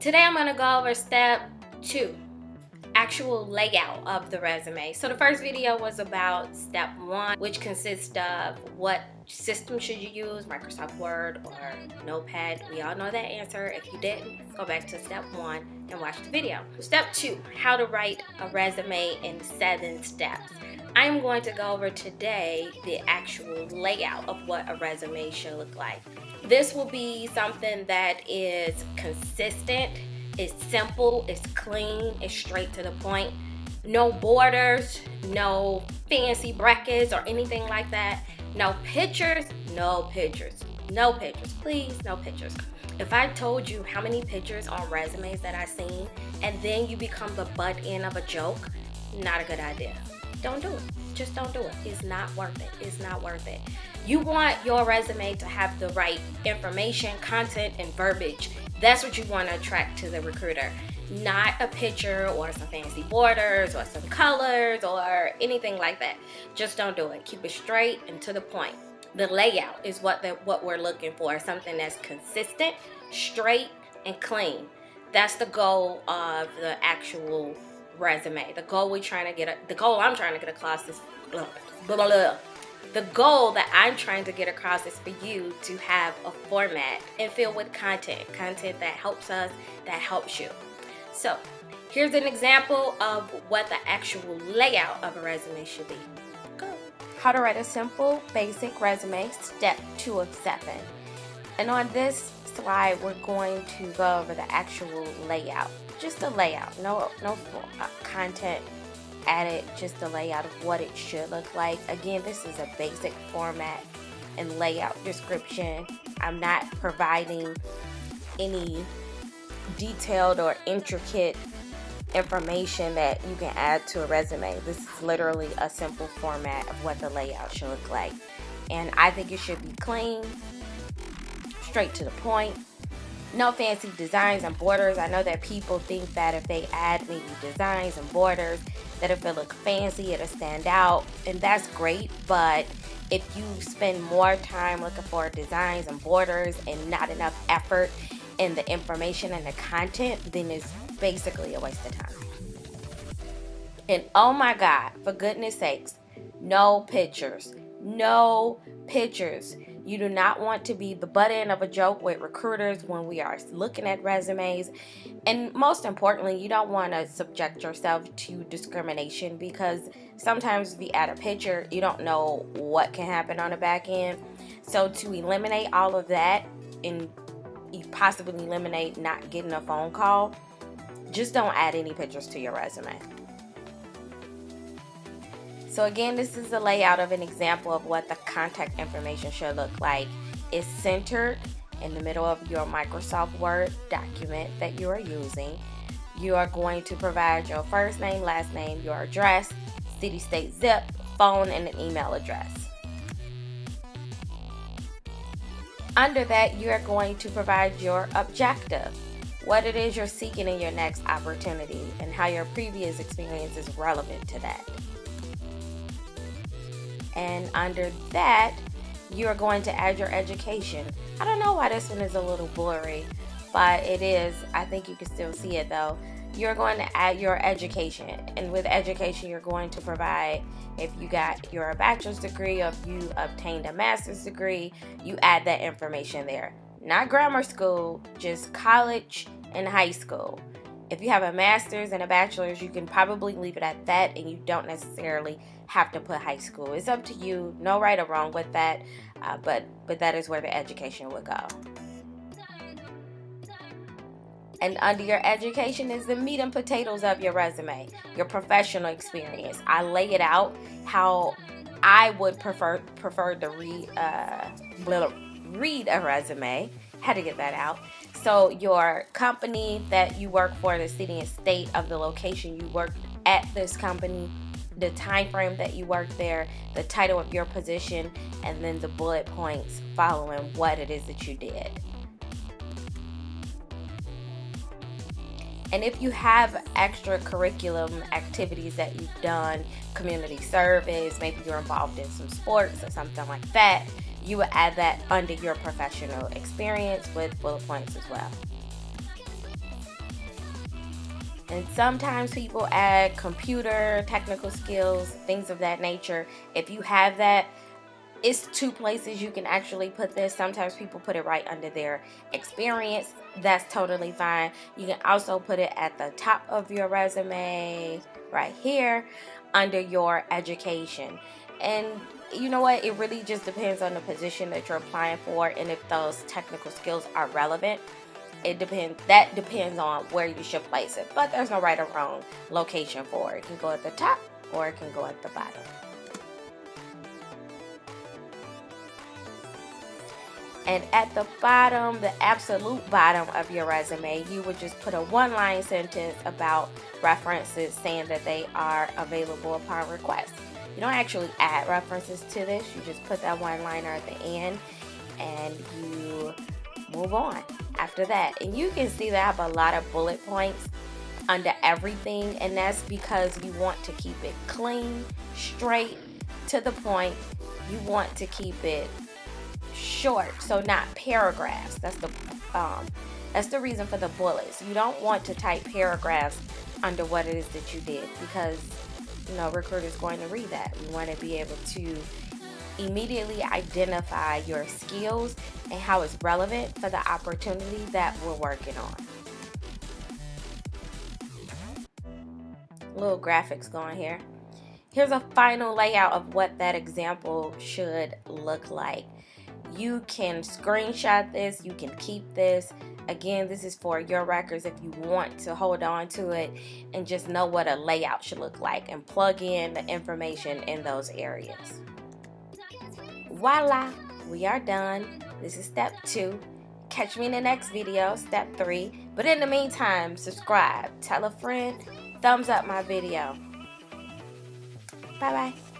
Today I'm going to go over step 2, actual layout of the resume. So the first video was about step 1, which consists of what system should you use, Microsoft Word or Notepad. We all know that answer. If you didn't, go back to step 1 and watch the video. Step 2, how to write a resume in 7 steps. I'm going to go over today the actual layout of what a resume should look like. This will be something that is consistent, it's simple, it's clean, it's straight to the point. No borders, no fancy brackets or anything like that. No pictures, no pictures, no pictures, please, no pictures. If I told you how many pictures on resumes that I've seen and then you become the butt end of a joke, not a good idea. Don't do it. Just don't do it. It's not worth it. It's not worth it. You want your resume to have the right information, content, and verbiage. That's what you want to attract to the recruiter. Not a picture or some fancy borders or some colors or anything like that. Just don't do it. Keep it straight and to the point. The layout is what we're looking for. Something that's consistent, straight, and clean. That's the goal of the actual resume. The goal I'm trying to get across is the goal that I'm trying to get across is for you to have a format and fill with content that helps us, that helps you. So here's an example of what the actual layout of a resume should be. Go. How to write a simple, basic resume, step 2 of 7. And on this slide, we're going to go over the actual layout. Just the layout, no content added, just the layout of what it should look like. Again, this is a basic format and layout description. I'm not providing any detailed or intricate information that you can add to a resume. This is literally a simple format of what the layout should look like. And I think it should be clean, straight to the point. No fancy designs and borders. I know that people think that if they add maybe designs and borders, that if it look fancy, it'll stand out. And that's great, but if you spend more time looking for designs and borders and not enough effort in the information and the content, then it's basically a waste of time. And oh my God, for goodness sakes, no pictures. No pictures. You do not want to be the butt end of a joke with recruiters when we are looking at resumes. And most importantly, you don't want to subject yourself to discrimination, because sometimes if you add a picture, you don't know what can happen on the back end. So to eliminate all of that and possibly eliminate not getting a phone call, just don't add any pictures to your resume. So again, this is a layout of an example of what the contact information should look like. It's centered in the middle of your Microsoft Word document that you are using. You are going to provide your first name, last name, your address, city, state, zip, phone, and an email address. Under that, you are going to provide your objective, what it is you're seeking in your next opportunity, and how your previous experience is relevant to that. And under that, you are going to add your education. I don't know why this one is a little blurry, but it is. I think you can still see it though. You're going to add your education. And with education, you're going to provide, if you got your bachelor's degree or if you obtained a master's degree, you add that information there. Not grammar school, just college and high school. If you have a master's and a bachelor's, you can probably leave it at that, and you don't necessarily have to put high school. It's up to you. No right or wrong with that, but that is where the education would go. And under your education is the meat and potatoes of your resume, your professional experience. I lay it out how I would prefer to read a resume. Had to get that out. So your company that you work for, the city and state of the location you worked at this company, the time frame that you worked there, the title of your position, and then the bullet points following what it is that you did. And if you have extracurriculum activities that you've done, community service, maybe you're involved in some sports or something like that, you would add that under your professional experience with bullet points as well. And sometimes people add computer, technical skills, things of that nature. If you have that, it's two places you can actually put this. Sometimes people put it right under their experience. That's totally fine. You can also put it at the top of your resume, right here, under your education. And you know what? It really just depends on the position that you're applying for and if those technical skills are relevant. That depends on where you should place it. But there's no right or wrong location for it. It can go at the top or it can go at the bottom. And at the bottom, the absolute bottom of your resume, you would just put a one-line sentence about references saying that they are available upon request. You don't actually add references to this. You just put that one-liner at the end and you move on after that. And you can see that I have a lot of bullet points under everything, and that's because you want to keep it clean, straight, to the point. You want to keep it short, so not paragraphs. That's the reason for the bullets. You don't want to type paragraphs under what it is that you did, because recruiter's going to read that. We want to be able to immediately identify your skills and how it's relevant for the opportunity that we're working on. Little graphics going here. Here's a final layout of what that example should look like. You can screenshot this, you can keep this. Again, this is for your records if you want to hold on to it and just know what a layout should look like and plug in the information in those areas. Voila, we are done. This is step 2. Catch me in the next video, step 3. But in the meantime, subscribe, tell a friend, thumbs up my video. Bye-bye.